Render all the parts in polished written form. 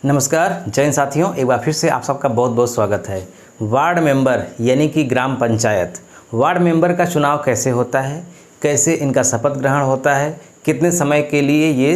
नमस्कार जय हिंद साथियों, एक बार फिर से आप सबका बहुत बहुत स्वागत है। वार्ड मेंबर यानी कि ग्राम पंचायत, वार्ड मेंबर का चुनाव कैसे होता है, कैसे इनका शपथ ग्रहण होता है, कितने समय के लिए ये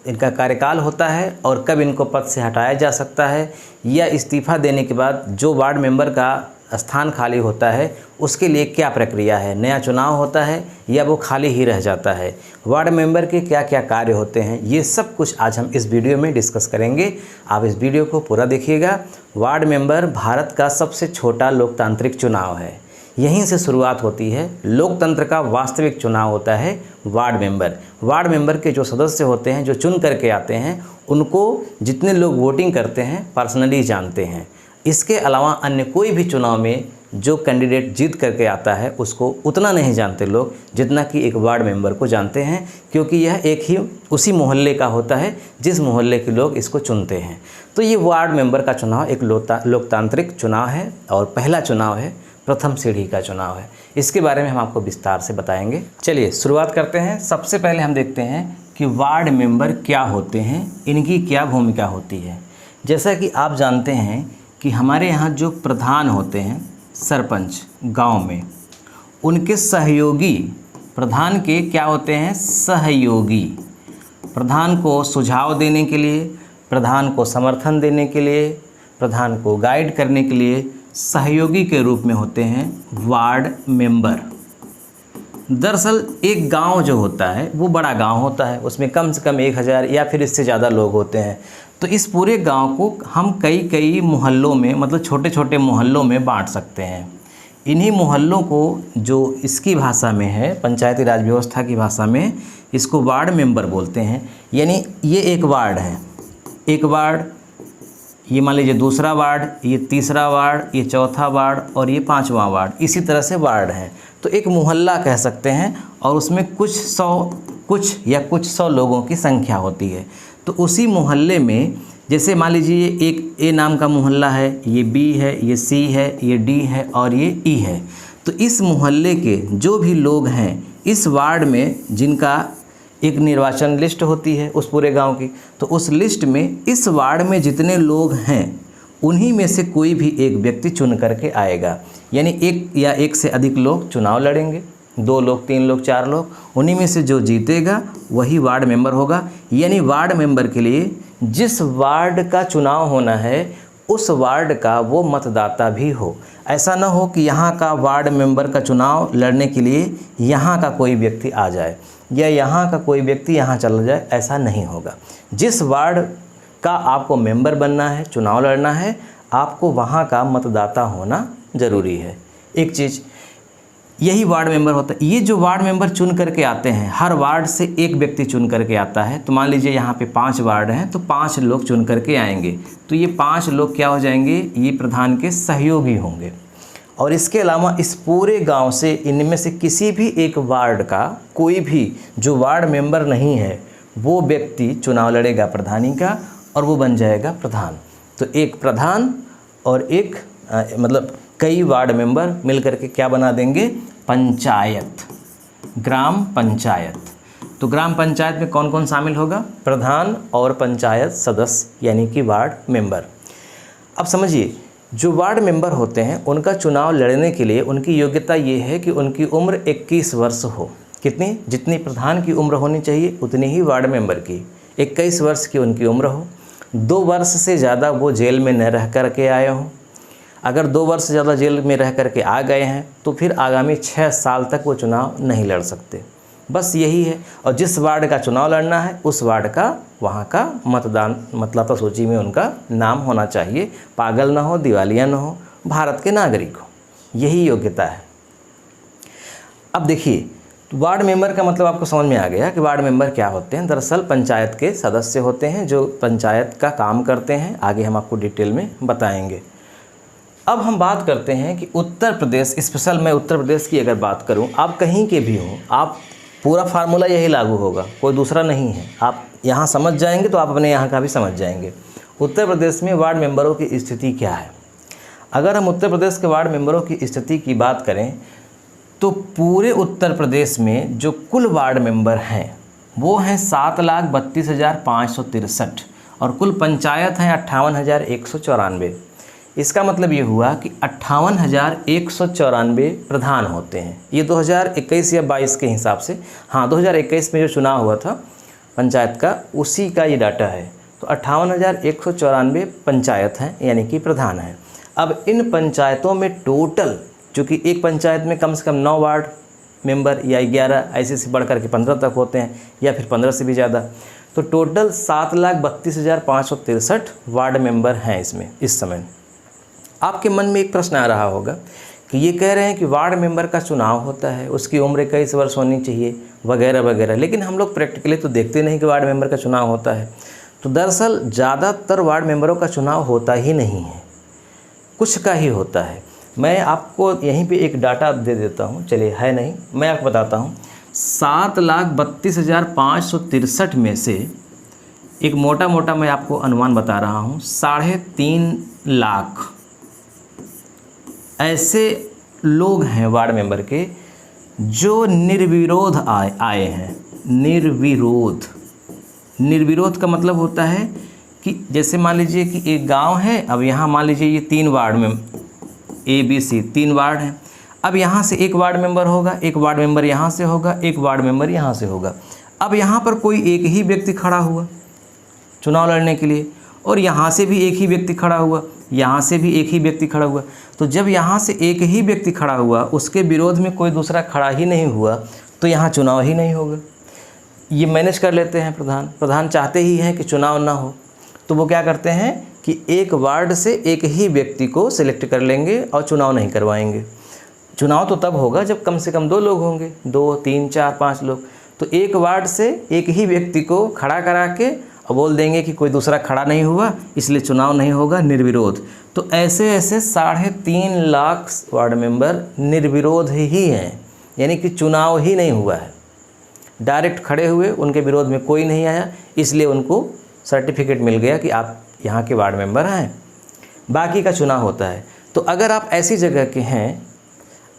इनका कार्यकाल होता है और कब इनको पद से हटाया जा सकता है या इस्तीफ़ा देने के बाद जो वार्ड मेंबर का स्थान खाली होता है उसके लिए क्या प्रक्रिया है, नया चुनाव होता है या वो खाली ही रह जाता है, वार्ड मेंबर के क्या क्या कार्य होते हैं, ये सब कुछ आज हम इस वीडियो में डिस्कस करेंगे। आप इस वीडियो को पूरा देखिएगा। वार्ड मेंबर भारत का सबसे छोटा लोकतांत्रिक चुनाव है। यहीं से शुरुआत होती है। लोकतंत्र का वास्तविक चुनाव होता है वार्ड मेंबर। वार्ड मेंबर के जो सदस्य होते हैं, जो चुन करके आते हैं, उनको जितने लोग वोटिंग करते हैं पर्सनली जानते हैं। इसके अलावा अन्य कोई भी चुनाव में जो कैंडिडेट जीत करके आता है उसको उतना नहीं जानते लोग जितना कि एक वार्ड मेंबर को जानते हैं, क्योंकि यह एक ही उसी मोहल्ले का होता है जिस मोहल्ले के लोग इसको चुनते हैं। तो ये वार्ड मेंबर का चुनाव एक लोकतांत्रिक चुनाव है और पहला चुनाव है, प्रथम सीढ़ी का चुनाव है। इसके बारे में हम आपको विस्तार से बताएंगे। चलिए शुरुआत करते हैं। सबसे पहले हम देखते हैं कि वार्ड मेंबर क्या होते हैं, इनकी क्या भूमिका होती है। जैसा कि आप जानते हैं कि हमारे यहाँ जो प्रधान होते हैं सरपंच गांव में, उनके सहयोगी प्रधान के क्या होते हैं, सहयोगी। प्रधान को सुझाव देने के लिए, प्रधान को समर्थन देने के लिए, प्रधान को गाइड करने के लिए सहयोगी के रूप में होते हैं वार्ड मेंबर। दरअसल एक गांव जो होता है वो बड़ा गांव होता है, उसमें कम से कम 1000 या फिर इससे ज़्यादा लोग होते हैं। तो इस पूरे गांव को हम कई मोहल्लों में, मतलब छोटे छोटे मोहल्लों में बांट सकते हैं। इन्हीं मोहल्लों को जो इसकी भाषा में है, पंचायती राज व्यवस्था की भाषा में, इसको वार्ड मेंबर बोलते हैं। यानी ये एक वार्ड है, एक वार्ड, ये मान लीजिए दूसरा वार्ड, ये तीसरा वार्ड, ये चौथा वार्ड और ये पांचवा वार्ड, इसी तरह से वार्ड है। तो एक मोहल्ला कह सकते हैं और उसमें कुछ सौ लोगों की संख्या होती है। तो उसी मोहल्ले में जैसे मान लीजिए एक ए नाम का मोहल्ला है, ये बी है, ये सी है, ये डी है और ये ई है। तो इस मोहल्ले के जो भी लोग हैं इस वार्ड में, जिनका एक निर्वाचन लिस्ट होती है उस पूरे गांव की, तो उस लिस्ट में इस वार्ड में जितने लोग हैं उन्हीं में से कोई भी एक व्यक्ति चुन करके आएगा। यानी एक या एक से अधिक लोग चुनाव लड़ेंगे, 2 लोग, 3 लोग, 4 लोग, उन्हीं में से जो जीतेगा वही वार्ड मेंबर होगा। यानी वार्ड मेंबर के लिए जिस वार्ड का चुनाव होना है उस वार्ड का वो मतदाता भी हो। ऐसा ना हो कि यहाँ का वार्ड मेंबर का चुनाव लड़ने के लिए यहाँ का कोई व्यक्ति आ जाए या यहाँ का कोई व्यक्ति यहाँ चला जाए, ऐसा नहीं होगा। जिस वार्ड का आपको मेंबर बनना है, चुनाव लड़ना है, आपको वहाँ का मतदाता होना ज़रूरी है। एक चीज़ यही वार्ड मेंबर होता है। ये जो वार्ड मेंबर चुन करके आते हैं, हर वार्ड से एक व्यक्ति चुन करके आता है। तो मान लीजिए यहाँ पे 5 वार्ड हैं तो 5 लोग चुन करके आएंगे। तो ये 5 लोग क्या हो जाएंगे, ये प्रधान के सहयोगी होंगे। और इसके अलावा इस पूरे गांव से इनमें से किसी भी एक वार्ड का कोई भी जो वार्ड मेंबर नहीं है वो व्यक्ति चुनाव लड़ेगा प्रधानी का और वो बन जाएगा प्रधान। तो एक प्रधान और एक मतलब कई वार्ड मेंबर मिलकर के क्या बना देंगे, पंचायत, ग्राम पंचायत। तो ग्राम पंचायत में कौन कौन शामिल होगा, प्रधान और पंचायत सदस्य यानी कि वार्ड मेंबर। अब समझिए, जो वार्ड मेंबर होते हैं उनका चुनाव लड़ने के लिए उनकी योग्यता ये है कि उनकी उम्र 21 वर्ष हो। कितनी, जितनी प्रधान की उम्र होनी चाहिए उतनी ही वार्ड मेंबर की 21 वर्ष की उनकी उम्र हो। 2 वर्ष से ज़्यादा वो जेल में न रह कर के आए हों। अगर 2 वर्ष से ज़्यादा जेल में रह करके आ गए हैं तो फिर आगामी 6 साल तक वो चुनाव नहीं लड़ सकते। बस यही है। और जिस वार्ड का चुनाव लड़ना है उस वार्ड का, वहाँ का मतदाता सूची में उनका नाम होना चाहिए। पागल ना हो, दिवालिया ना हो, भारत के नागरिक हो, यही योग्यता है। अब देखिए, वार्ड मेंबर का मतलब आपको समझ में आ गया कि वार्ड मेंबर क्या होते हैं। दरअसल पंचायत के सदस्य होते हैं जो पंचायत का काम करते हैं। आगे हम आपको डिटेल में बताएंगे। अब हम बात करते हैं कि उत्तर प्रदेश, स्पेशल मैं उत्तर प्रदेश की अगर बात करूं, आप कहीं के भी हों, आप पूरा फार्मूला यही लागू होगा, कोई दूसरा नहीं है। आप यहाँ समझ जाएंगे तो आप अपने यहाँ का भी समझ जाएंगे। उत्तर प्रदेश में वार्ड मेंबरों की स्थिति क्या है। अगर हम उत्तर प्रदेश के वार्ड मेंबरों की स्थिति की बात करें तो पूरे उत्तर प्रदेश में जो कुल वार्ड मेंबर हैं वो हैं 7,32,563 और कुल पंचायत हैं 58,194। इसका मतलब ये हुआ कि 58,194 प्रधान होते हैं। ये 2021 या 22 के हिसाब से, हाँ 2021 में जो चुनाव हुआ था पंचायत का, उसी का ये डाटा है। तो 58,194 पंचायत हैं, यानी कि प्रधान हैं। अब इन पंचायतों में टोटल, चूँकि एक पंचायत में कम से कम 9 वार्ड मेंबर या 11 ऐसे से बढ़ कर के 15 तक होते हैं, या फिर 15 से भी ज़्यादा, तो टोटल 7,32,563 वार्ड मेंबर हैं इसमें इस समय। आपके मन में एक प्रश्न आ रहा होगा कि ये कह रहे हैं कि वार्ड मेंबर का चुनाव होता है, उसकी उम्र 21 वर्ष होनी चाहिए वगैरह वगैरह, लेकिन हम लोग प्रैक्टिकली तो देखते नहीं कि वार्ड मेंबर का चुनाव होता है। तो दरअसल ज़्यादातर वार्ड मेंबरों का चुनाव होता ही नहीं है, कुछ का ही होता है। मैं आपको यहीं पे एक डाटा दे देता हूँ, चलिए है नहीं, मैं आपको बताता हूँ। 7,32,563 में से एक मोटा मोटा मैं आपको अनुमान बता रहा हूँ, 3.5 लाख ऐसे लोग हैं वार्ड मेंबर के जो निर्विरोध आए हैं। निर्विरोध का मतलब होता है कि जैसे मान लीजिए कि एक गांव है, अब यहाँ मान लीजिए ये 3 वार्ड में ABC 3 वार्ड हैं। अब यहाँ से एक वार्ड मेंबर होगा, एक वार्ड मेंबर यहाँ से होगा, एक वार्ड मेंबर यहाँ से होगा। अब यहाँ पर कोई एक ही व्यक्ति खड़ा हुआ चुनाव लड़ने के लिए, और यहाँ से भी एक ही व्यक्ति खड़ा हुआ, यहाँ से भी एक ही व्यक्ति खड़ा हुआ। तो जब यहाँ से एक ही व्यक्ति खड़ा हुआ, उसके विरोध में कोई दूसरा खड़ा ही नहीं हुआ, तो यहाँ चुनाव ही नहीं होगा। ये मैनेज कर लेते हैं प्रधान चाहते ही हैं कि चुनाव ना हो, तो वो क्या करते हैं कि एक वार्ड से एक ही व्यक्ति को सिलेक्ट कर लेंगे और चुनाव नहीं करवाएंगे। चुनाव तो तब होगा जब कम से कम 2 लोग होंगे, 2, 3, 4, 5 लोग। तो एक वार्ड से एक ही व्यक्ति को खड़ा करा के और बोल देंगे कि कोई दूसरा खड़ा नहीं हुआ, इसलिए चुनाव नहीं होगा, निर्विरोध। तो ऐसे 3.5 लाख वार्ड मेंबर निर्विरोध ही हैं, यानी कि चुनाव ही नहीं हुआ है, डायरेक्ट खड़े हुए, उनके विरोध में कोई नहीं आया, इसलिए उनको सर्टिफिकेट मिल गया कि आप यहाँ के वार्ड मेंबर हैं। बाकी का चुनाव होता है। तो अगर आप ऐसी जगह के हैं,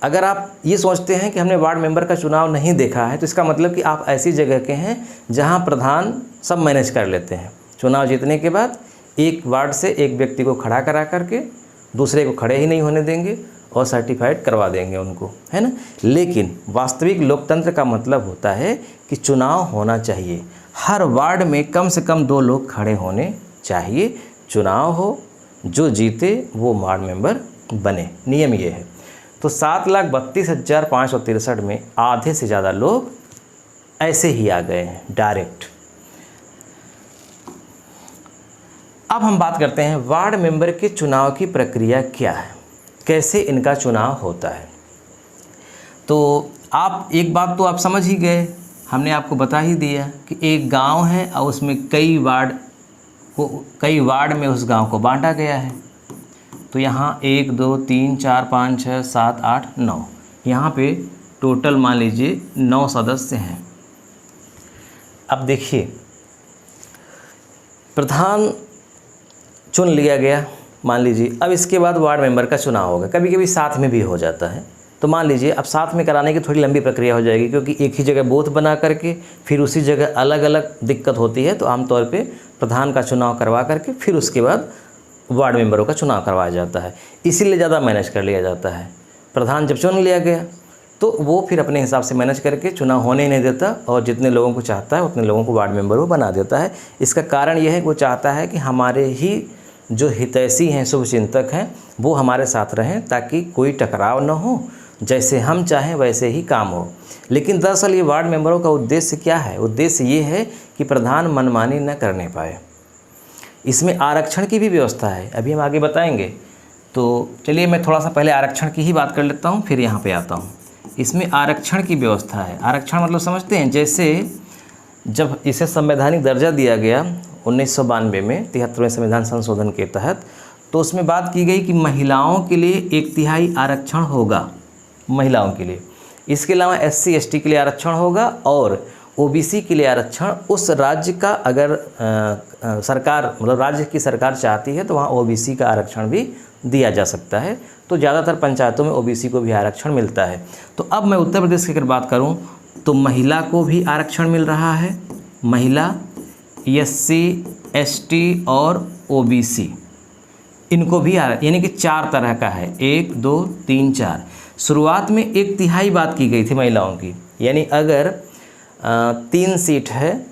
अगर आप ये सोचते हैं कि हमने वार्ड मेंबर का चुनाव नहीं देखा है, तो इसका मतलब कि आप ऐसी जगह के हैं जहां प्रधान सब मैनेज कर लेते हैं। चुनाव जीतने के बाद एक वार्ड से एक व्यक्ति को खड़ा करा करके दूसरे को खड़े ही नहीं होने देंगे और सर्टिफाइड करवा देंगे उनको, है ना। लेकिन वास्तविक लोकतंत्र का मतलब होता है कि चुनाव होना चाहिए, हर वार्ड में कम से कम 2 लोग खड़े होने चाहिए, चुनाव हो, जो जीते वो वार्ड मेंबर बने, नियम ये है। तो 7,32,563 में आधे से ज़्यादा लोग ऐसे ही आ गए हैं डायरेक्ट। अब हम बात करते हैं वार्ड मेंबर के चुनाव की प्रक्रिया क्या है, कैसे इनका चुनाव होता है। तो आप एक बात तो आप समझ ही गए, हमने आपको बता ही दिया कि एक गांव है और उसमें कई वार्ड में उस गांव को बांटा गया है। तो यहाँ 1, 2, 3, 4, 5, 6, 7, 8, 9, यहाँ पे टोटल मान लीजिए 9 सदस्य हैं। अब देखिए, प्रधान चुन लिया गया मान लीजिए, अब इसके बाद वार्ड मेंबर का चुनाव होगा, कभी कभी साथ में भी हो जाता है। तो मान लीजिए अब साथ में कराने की थोड़ी लंबी प्रक्रिया हो जाएगी, क्योंकि एक ही जगह बूथ बना करके फिर उसी जगह अलग अलग दिक्कत होती है। तो आमतौर पे प्रधान का चुनाव करवा करके फिर उसके बाद वार्ड मेंबरों का चुनाव करवाया जाता है, इसीलिए ज़्यादा मैनेज कर लिया जाता है। प्रधान जब चुन लिया गया तो वो फिर अपने हिसाब से मैनेज करके चुनाव होने ही नहीं देता, और जितने लोगों को चाहता है उतने लोगों को वार्ड मेंबर वो बना देता है। इसका कारण यह है कि वो चाहता है कि हमारे ही जो हितैषी हैं, शुभचिंतक हैं, वो हमारे साथ रहें, ताकि कोई टकराव न हो, जैसे हम चाहें वैसे ही काम हो। लेकिन दरअसल ये वार्ड मेंबरों का उद्देश्य क्या है? उद्देश्य ये है कि प्रधान मनमानी न करने पाए। इसमें आरक्षण की भी व्यवस्था है, अभी हम आगे बताएंगे। तो चलिए मैं थोड़ा सा पहले आरक्षण की ही बात कर लेता हूँ, फिर यहाँ पे आता हूँ। इसमें आरक्षण की व्यवस्था है। आरक्षण मतलब समझते हैं, जैसे जब इसे संवैधानिक दर्जा दिया गया 1992 में 73वें संविधान संशोधन के तहत, तो उसमें बात की गई कि महिलाओं के लिए 1/3 आरक्षण होगा, महिलाओं के लिए। इसके अलावा SC ST के लिए आरक्षण होगा, और OBC के लिए आरक्षण उस राज्य का अगर सरकार, मतलब राज्य की सरकार चाहती है तो वहाँ OBC का आरक्षण भी दिया जा सकता है। तो ज़्यादातर पंचायतों में OBC को भी आरक्षण मिलता है। तो अब मैं उत्तर प्रदेश की अगर बात करूँ तो महिला को भी आरक्षण मिल रहा है। महिला SC ST और OBC, इनको भी यानी कि 4 तरह का है, 1 2 3 4। शुरुआत में 1/3 बात की गई थी महिलाओं की, यानी अगर 3 सीट है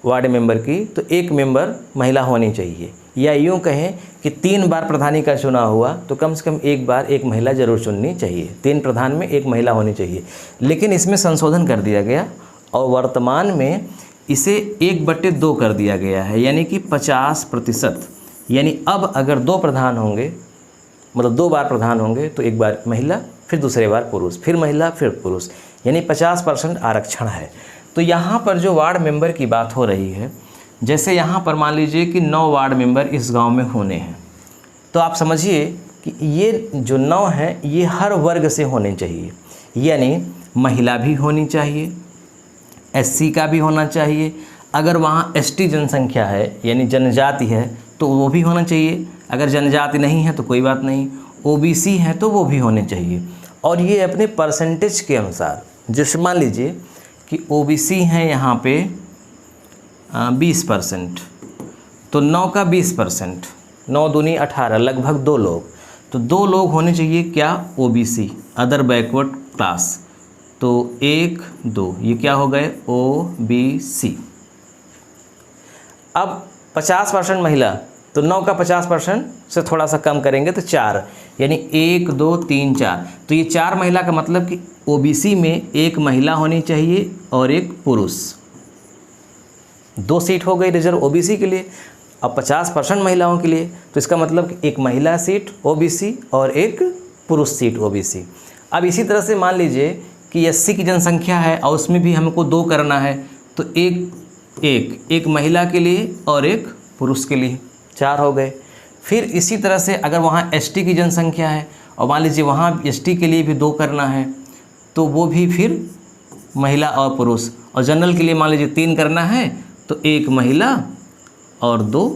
वार्ड मेंबर की तो 1 मेंबर महिला होनी चाहिए, या यूँ कहें कि 3 बार प्रधानी का चुनाव हुआ तो कम से कम 1 बार 1 महिला जरूर चुननी चाहिए, 3 प्रधान में 1 महिला होनी चाहिए। लेकिन इसमें संशोधन कर दिया गया और वर्तमान में इसे 1/2 कर दिया गया है, यानी कि 50%। यानी अब अगर 2 प्रधान होंगे, मतलब 2 बार प्रधान होंगे तो 1 बार महिला, फिर दूसरे बार पुरुष, फिर महिला, फिर पुरुष, यानी 50% आरक्षण है। तो यहाँ पर जो वार्ड मेंबर की बात हो रही है, जैसे यहाँ पर मान लीजिए कि 9 वार्ड मेंबर इस गांव में होने हैं, तो आप समझिए कि ये जो 9 हैं ये हर वर्ग से होने चाहिए, यानी महिला भी होनी चाहिए, SC का भी होना चाहिए, अगर वहाँ ST जनसंख्या है यानी जनजाति है तो वो भी होना चाहिए, अगर जनजाति नहीं है तो कोई बात नहीं, OBC है तो वो भी होने चाहिए। और ये अपने परसेंटेज के अनुसार, जैसे मान लीजिए कि OBC हैं यहाँ पे 20%, तो 9 का 20%, 9 दूनी 18, लगभग 2 लोग, तो 2 लोग होने चाहिए क्या, OBC अदर बैकवर्ड क्लास, तो 1 2 ये क्या हो गए OBC। अब 50% महिला, तो 9 का 50% से थोड़ा सा कम करेंगे तो 4, यानी 1 2 3 4, तो ये 4 महिला का मतलब कि OBC में 1 महिला होनी चाहिए और 1 पुरुष, 2 सीट हो गई रिजर्व OBC के लिए। अब 50% महिलाओं के लिए, तो इसका मतलब कि 1 महिला सीट OBC और 1 पुरुष सीट OBC। अब इसी तरह से मान लीजिए कि SC की जनसंख्या है और उसमें भी हमको 2 करना है, तो एक महिला के लिए और 1 पुरुष के लिए, 4 हो गए। फिर इसी तरह से अगर वहाँ ST की जनसंख्या है और मान लीजिए वहाँ ST के लिए भी 2 करना है, तो वो भी फिर महिला और पुरुष। और जनरल के लिए मान लीजिए 3 करना है तो 1 महिला और 2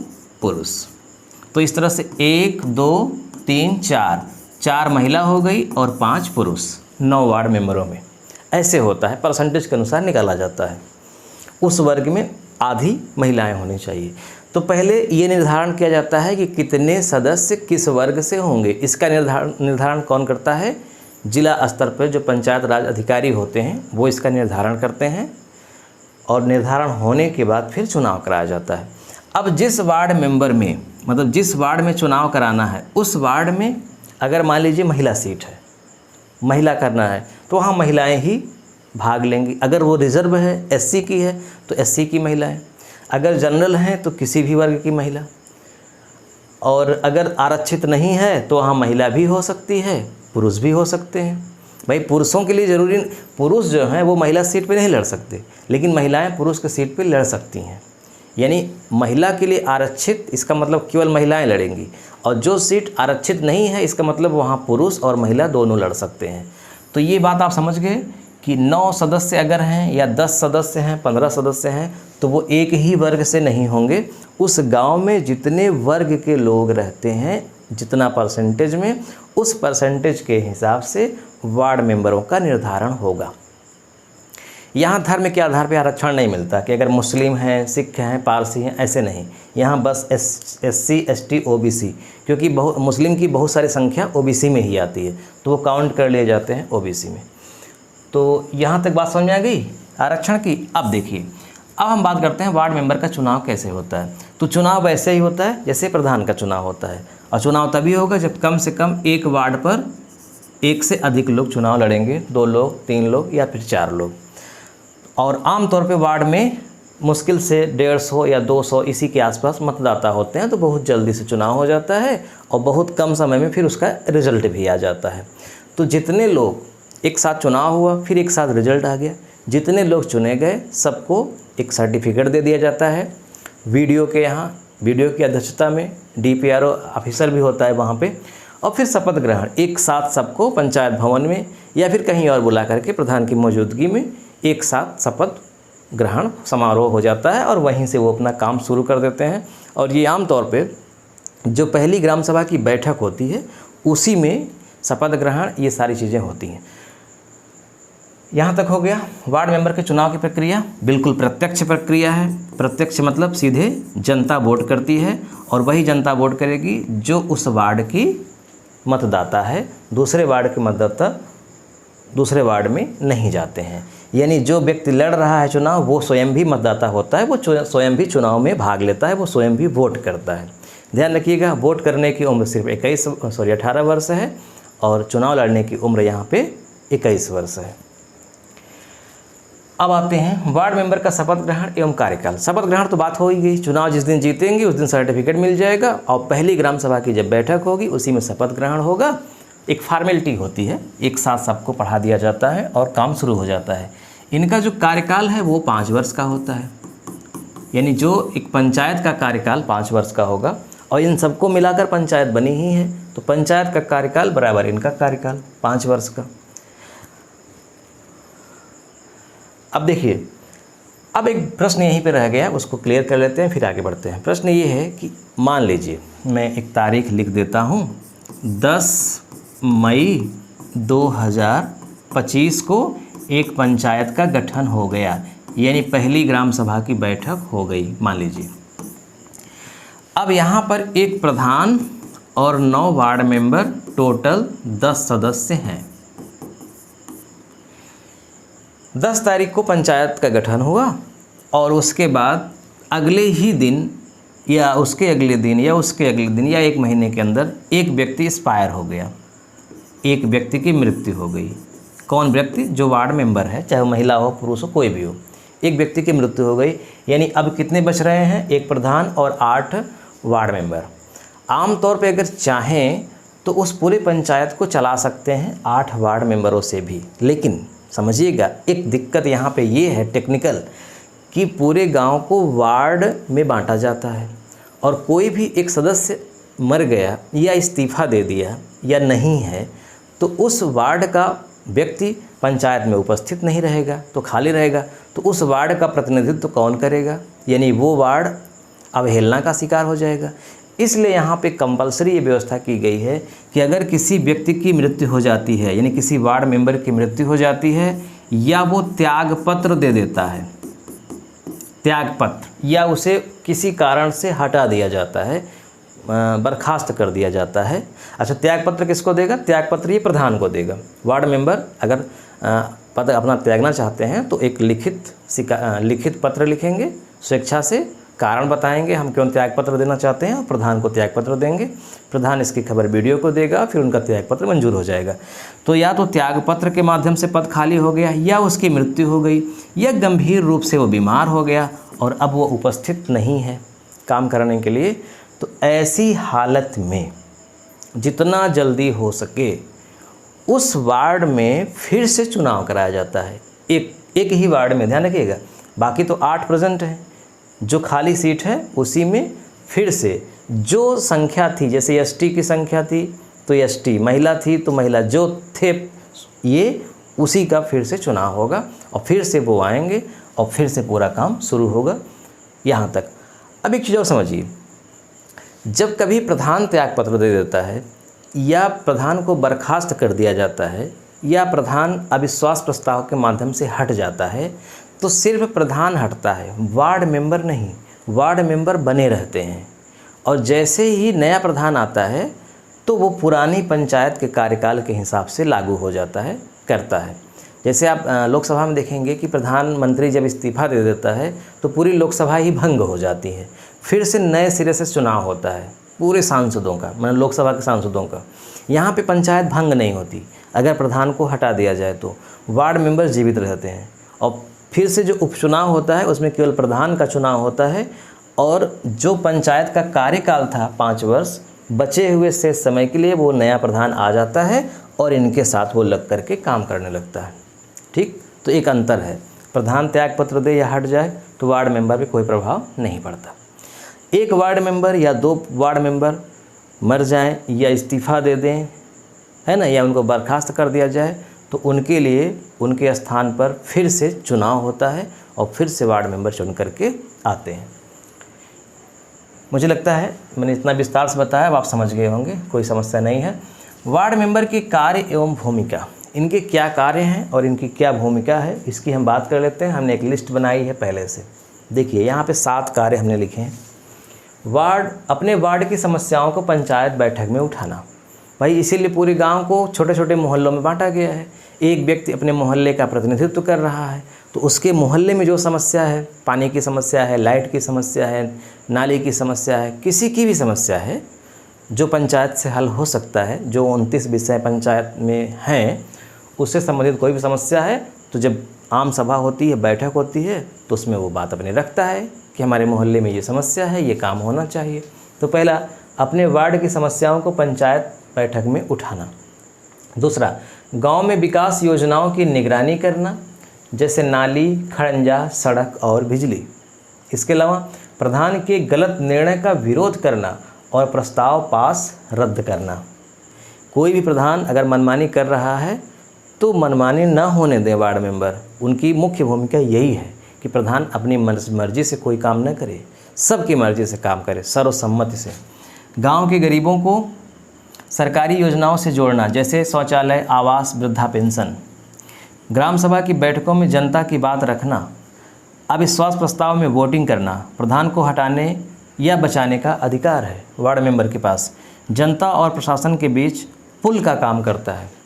पुरुष। तो इस तरह से 1 2 3 4 महिला हो गई और 5 पुरुष 9 वार्ड मेंबरों में। ऐसे होता है, परसेंटेज के अनुसार निकाला जाता है। उस वर्ग में आधी महिलाएं होनी चाहिए। तो पहले ये निर्धारण किया जाता है कि कितने सदस्य किस वर्ग से होंगे। इसका निर्धारण कौन करता है, जिला स्तर पर जो पंचायत राज अधिकारी होते हैं वो इसका निर्धारण करते हैं, और निर्धारण होने के बाद फिर चुनाव कराया जाता है। अब जिस वार्ड मेंबर में, मतलब जिस वार्ड में चुनाव कराना है, उस वार्ड में अगर मान लीजिए महिला सीट है, महिला करना है, तो वहाँ महिलाएं ही भाग लेंगी। अगर वो रिजर्व है, SC की है तो SC की महिलाएं, अगर जनरल हैं तो किसी भी वर्ग की महिला, और अगर आरक्षित नहीं है तो वहाँ महिला भी हो सकती है, पुरुष भी हो सकते हैं। भाई पुरुषों के लिए ज़रूरी, पुरुष जो हैं वो महिला सीट पे नहीं लड़ सकते, लेकिन महिलाएं पुरुष के सीट पे लड़ सकती हैं। यानी महिला के लिए आरक्षित, इसका मतलब केवल महिलाएं लड़ेंगी, और जो सीट आरक्षित नहीं है इसका मतलब वहाँ पुरुष और महिला दोनों लड़ सकते हैं। तो ये बात आप समझ गए कि 9 सदस्य अगर हैं या 10 सदस्य हैं, 15 सदस्य हैं, तो वो एक ही वर्ग से नहीं होंगे। उस गांव में जितने वर्ग के लोग रहते हैं, जितना परसेंटेज में, उस परसेंटेज के हिसाब से वार्ड मेंबरों का निर्धारण होगा। यहाँ धर्म के आधार पर आरक्षण नहीं मिलता कि अगर मुस्लिम हैं, सिख हैं, पारसी हैं, ऐसे नहीं। यहाँ बस SC ST OBC, क्योंकि मुस्लिम की बहुत सारी संख्या OBC में ही आती है, तो वो काउंट कर लिए जाते हैं OBC में। तो यहाँ तक बात समझ में आ गई आरक्षण की। अब देखिए, अब हम बात करते हैं वार्ड मेंबर का चुनाव कैसे होता है। तो चुनाव वैसे ही होता है जैसे प्रधान का चुनाव होता है, और चुनाव तभी होगा जब कम से कम एक वार्ड पर 1 से अधिक लोग चुनाव लड़ेंगे, 2 लोग, 3 लोग या फिर 4 लोग। और आमतौर पे वार्ड में मुश्किल से 150 या 200 इसी के आसपास मतदाता होते हैं, तो बहुत जल्दी से चुनाव हो जाता है और बहुत कम समय में फिर उसका रिजल्ट भी आ जाता है। तो जितने लोग, एक साथ चुनाव हुआ, फिर एक साथ रिजल्ट आ गया, जितने लोग चुने गए सबको एक सर्टिफिकेट दे दिया जाता है वीडियो के, यहाँ वीडियो की अध्यक्षता में DPRO ऑफिसर भी होता है वहाँ पे, और फिर शपथ ग्रहण एक साथ सबको पंचायत भवन में या फिर कहीं और बुला करके प्रधान की मौजूदगी में एक साथ शपथ ग्रहण समारोह हो जाता है, और वहीं से वो अपना काम शुरू कर देते हैं। और ये आमतौर पे जो पहली ग्राम सभा की बैठक होती है उसी में शपथ ग्रहण ये सारी चीज़ें होती हैं। यहाँ तक हो गया। वार्ड मेंबर के चुनाव की प्रक्रिया बिल्कुल प्रत्यक्ष प्रक्रिया है। प्रत्यक्ष मतलब सीधे जनता वोट करती है और वही जनता वोट करेगी जो उस वार्ड की मतदाता है। दूसरे वार्ड के मतदाता दूसरे वार्ड में नहीं जाते हैं। यानी जो व्यक्ति लड़ रहा है चुनाव वो स्वयं भी मतदाता होता है, वो स्वयं भी चुनाव में भाग लेता है, वो स्वयं भी वोट करता है। ध्यान रखिएगा, वोट करने की उम्र सिर्फ 18 वर्ष है और चुनाव लड़ने की उम्र यहाँ पे 21 वर्ष है। अब आते हैं वार्ड मेंबर का शपथ ग्रहण एवं कार्यकाल। शपथ ग्रहण तो बात हो ही गई, चुनाव जिस दिन जीतेंगे उस दिन सर्टिफिकेट मिल जाएगा और पहली ग्राम सभा की जब बैठक होगी उसी में शपथ ग्रहण होगा। एक फॉर्मेलिटी होती है, एक साथ सबको पढ़ा दिया जाता है और काम शुरू हो जाता है। इनका जो कार्यकाल है वो 5 वर्ष का होता है, यानी जो एक पंचायत का कार्यकाल 5 वर्ष का होगा और इन सबको मिलाकर पंचायत बनी ही है, तो पंचायत का कार्यकाल बराबर इनका कार्यकाल 5 वर्ष का। अब देखिए, अब एक प्रश्न यहीं पे रह गया, उसको क्लियर कर लेते हैं फिर आगे बढ़ते हैं। प्रश्न ये है कि मान लीजिए मैं एक तारीख लिख देता हूँ, 10 मई 2025 को एक पंचायत का गठन हो गया, यानी पहली ग्राम सभा की बैठक हो गई मान लीजिए। अब यहाँ पर एक प्रधान और 9 वार्ड मेंबर, टोटल 10 सदस्य हैं। 10 तारीख को पंचायत का गठन हुआ और उसके बाद अगले ही दिन या उसके अगले दिन या उसके अगले दिन या 1 महीने के अंदर एक व्यक्ति एक्सपायर हो गया, एक व्यक्ति की मृत्यु हो गई। कौन व्यक्ति? जो वार्ड मेंबर है, चाहे वो महिला हो पुरुष हो कोई भी हो, एक व्यक्ति की मृत्यु हो गई। यानी अब कितने बच रहे हैं? एक प्रधान और 8 वार्ड मेंबर। आमतौर पे अगर चाहें तो उस पूरे पंचायत को चला सकते हैं 8 वार्ड मेंबरों से भी, लेकिन समझिएगा एक दिक्कत यहाँ पे ये है टेक्निकल कि पूरे गांव को वार्ड में बांटा जाता है और कोई भी एक सदस्य मर गया या इस्तीफ़ा दे दिया या नहीं है तो उस वार्ड का व्यक्ति पंचायत में उपस्थित नहीं रहेगा, तो खाली रहेगा, तो उस वार्ड का प्रतिनिधित्व कौन करेगा? यानी वो वार्ड अवहेलना का शिकार हो जाएगा। इसलिए यहाँ पे कंपलसरी ये व्यवस्था की गई है कि अगर किसी व्यक्ति की मृत्यु हो जाती है, यानी किसी वार्ड मेंबर की मृत्यु हो जाती है या वो त्याग पत्र दे देता है, त्याग पत्र, या उसे किसी कारण से हटा दिया जाता है, बर्खास्त कर दिया जाता है। अच्छा, त्याग पत्र किसको देगा? त्याग पत्र ये प्रधान को देगा। वार्ड मेंबर अगर पद अपना त्यागना चाहते हैं तो एक लिखित पत्र लिखेंगे, स्वेच्छा से कारण बताएंगे हम क्यों त्याग पत्र देना चाहते हैं और प्रधान को त्याग पत्र देंगे। प्रधान इसकी खबर वीडियो को देगा, फिर उनका त्याग पत्र मंजूर हो जाएगा। तो या तो त्याग पत्र के माध्यम से पद खाली हो गया, या उसकी मृत्यु हो गई, या गंभीर रूप से वो बीमार हो गया और अब वो उपस्थित नहीं है काम करने के लिए। तो ऐसी हालत में जितना जल्दी हो सके उस वार्ड में फिर से चुनाव कराया जाता है। एक ही वार्ड में, ध्यान रखिएगा, बाकी तो 8 प्रेजेंट हैं, जो खाली सीट है उसी में फिर से जो संख्या थी, जैसे एसटी की संख्या थी तो एसटी, महिला थी तो महिला, जो थे ये उसी का फिर से चुनाव होगा और फिर से वो आएंगे और फिर से पूरा काम शुरू होगा यहाँ तक। अब एक चीज़ और समझिए, जब कभी प्रधान त्याग पत्र दे देता है या प्रधान को बर्खास्त कर दिया जाता है या प्रधान अविश्वास प्रस्ताव के माध्यम से हट जाता है तो सिर्फ प्रधान हटता है, वार्ड मेंबर नहीं, वार्ड मेंबर बने रहते हैं। और जैसे ही नया प्रधान आता है तो वो पुरानी पंचायत के कार्यकाल के हिसाब से लागू हो जाता है, करता है। जैसे आप लोकसभा में देखेंगे कि प्रधानमंत्री जब इस्तीफ़ा दे देता है तो पूरी लोकसभा ही भंग हो जाती है, फिर से नए सिरे से चुनाव होता है पूरे सांसदों का, मतलब लोकसभा के सांसदों का। यहाँ पे पंचायत भंग नहीं होती, अगर प्रधान को हटा दिया जाए तो वार्ड मेंबर जीवित रहते हैं और फिर से जो उपचुनाव होता है उसमें केवल प्रधान का चुनाव होता है और जो पंचायत का कार्यकाल था 5 वर्ष, बचे हुए शेष समय के लिए वो नया प्रधान आ जाता है और इनके साथ वो लग करके काम करने लगता है। ठीक, तो एक अंतर है, प्रधान त्याग पत्र दे या हट जाए तो वार्ड मेंबर पे कोई प्रभाव नहीं पड़ता। एक वार्ड मेंबर या 2 वार्ड मेंबर मर जाएं या इस्तीफ़ा दे दें, है ना, या उनको बर्खास्त कर दिया जाए तो उनके लिए उनके स्थान पर फिर से चुनाव होता है और फिर से वार्ड मेंबर चुन करके आते हैं। मुझे लगता है मैंने इतना विस्तार से बताया, अब आप समझ गए होंगे, कोई समस्या नहीं है। वार्ड मेंबर की कार्य एवं भूमिका, इनके क्या कार्य हैं और इनकी क्या भूमिका है, इसकी हम बात कर लेते हैं। हमने एक लिस्ट बनाई है पहले से। देखिए यहाँ पे 7 कार्य हमने लिखे हैं। अपने वार्ड की समस्याओं को पंचायत बैठक में उठाना। भाई इसीलिए पूरे गांव को छोटे छोटे मोहल्लों में बांटा गया है। एक व्यक्ति अपने मोहल्ले का प्रतिनिधित्व कर रहा है, तो उसके मोहल्ले में जो समस्या है, पानी की समस्या है, लाइट की समस्या है, नाली की समस्या है, किसी की भी समस्या है जो पंचायत से हल हो सकता है, जो 29 विषय पंचायत में हैं, उससे संबंधित कोई भी समस्या है, तो जब आम सभा होती है, बैठक होती है, तो उसमें वो बात अपने रखता है कि हमारे मोहल्ले में ये समस्या है, ये काम होना चाहिए। तो पहला, अपने वार्ड की समस्याओं को पंचायत बैठक में उठाना। दूसरा, गांव में विकास योजनाओं की निगरानी करना, जैसे नाली, खड़ंजा, सड़क और बिजली। इसके अलावा प्रधान के गलत निर्णय का विरोध करना और प्रस्ताव पास रद्द करना। कोई भी प्रधान अगर मनमानी कर रहा है तो मनमानी न होने दें वार्ड मेंबर। उनकी मुख्य भूमिका यही है कि प्रधान अपनी मर्जी से कोई काम न करे, सबकी मर्जी से काम करे, सर्वसम्मति से। गांव के गरीबों को सरकारी योजनाओं से जोड़ना, जैसे शौचालय, आवास, वृद्धा पेंशन। ग्राम सभा की बैठकों में जनता की बात रखना। अविश्वास प्रस्ताव में वोटिंग करना। प्रधान को हटाने या बचाने का अधिकार है वार्ड मेंबर के पास। जनता और प्रशासन के बीच पुल का काम करता है।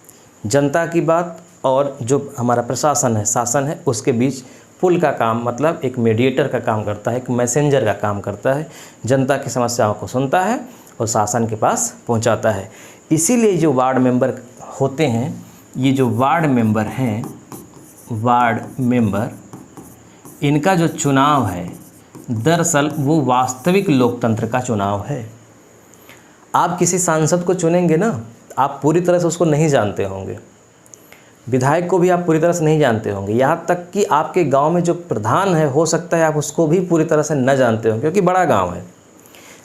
जनता की बात और जो हमारा प्रशासन है, शासन है, उसके बीच पुल का काम, मतलब एक मीडिएटर का काम करता है, एक मैसेंजर का काम करता है। जनता की समस्याओं को सुनता है और शासन के पास पहुंचाता है। इसीलिए जो वार्ड मेंबर होते हैं, ये जो वार्ड मेंबर हैं, वार्ड मेंबर, इनका जो चुनाव है, दरअसल वो वास्तविक लोकतंत्र का चुनाव है। आप किसी सांसद को चुनेंगे ना, आप पूरी तरह से उसको नहीं जानते होंगे। विधायक को भी आप पूरी तरह से नहीं जानते होंगे। यहाँ तक कि आपके गांव में जो प्रधान है, हो सकता है आप उसको भी पूरी तरह से न जानते होंगे, क्योंकि बड़ा गांव है।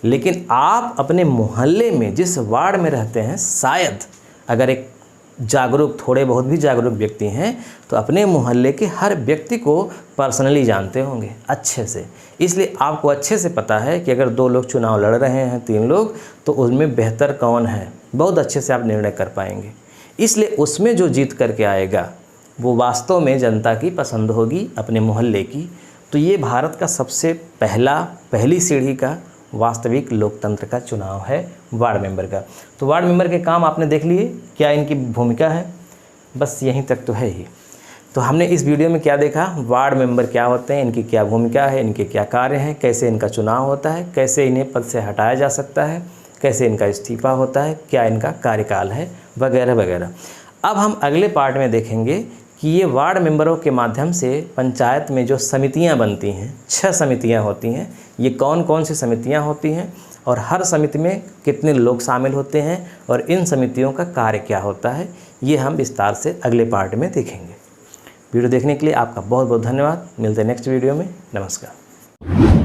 लेकिन आप अपने मोहल्ले में जिस वार्ड में रहते हैं, शायद अगर एक जागरूक, थोड़े बहुत भी जागरूक व्यक्ति हैं, तो अपने मोहल्ले के हर व्यक्ति को पर्सनली जानते होंगे अच्छे से। इसलिए आपको अच्छे से पता है कि अगर 2 लोग चुनाव लड़ रहे हैं, 3 लोग, तो उसमें बेहतर कौन है, बहुत अच्छे से आप निर्णय कर पाएंगे। इसलिए उसमें जो जीत करके आएगा वो वास्तव में जनता की पसंद होगी, अपने मोहल्ले की। तो ये भारत का सबसे पहली सीढ़ी का वास्तविक लोकतंत्र का चुनाव है वार्ड मेंबर का। तो वार्ड मेंबर के काम आपने देख लिए, क्या इनकी भूमिका है, बस यहीं तक तो है ही। तो हमने इस वीडियो में क्या देखा, वार्ड मेंबर क्या होते हैं, इनकी क्या भूमिका है, इनके क्या कार्य हैं, कैसे इनका चुनाव होता है, कैसे इन्हें पद से हटाया जा सकता है, कैसे इनका इस्तीफा होता है, क्या इनका कार्यकाल है, वगैरह वगैरह। अब हम अगले पार्ट में देखेंगे कि ये वार्ड मेंबरों के माध्यम से पंचायत में जो समितियां बनती हैं, 6 समितियां होती हैं, ये कौन कौन सी समितियां होती हैं और हर समिति में कितने लोग शामिल होते हैं और इन समितियों का कार्य क्या होता है, ये हम विस्तार से अगले पार्ट में देखेंगे। वीडियो देखने के लिए आपका बहुत बहुत धन्यवाद। मिलते हैं नेक्स्ट वीडियो में। नमस्कार।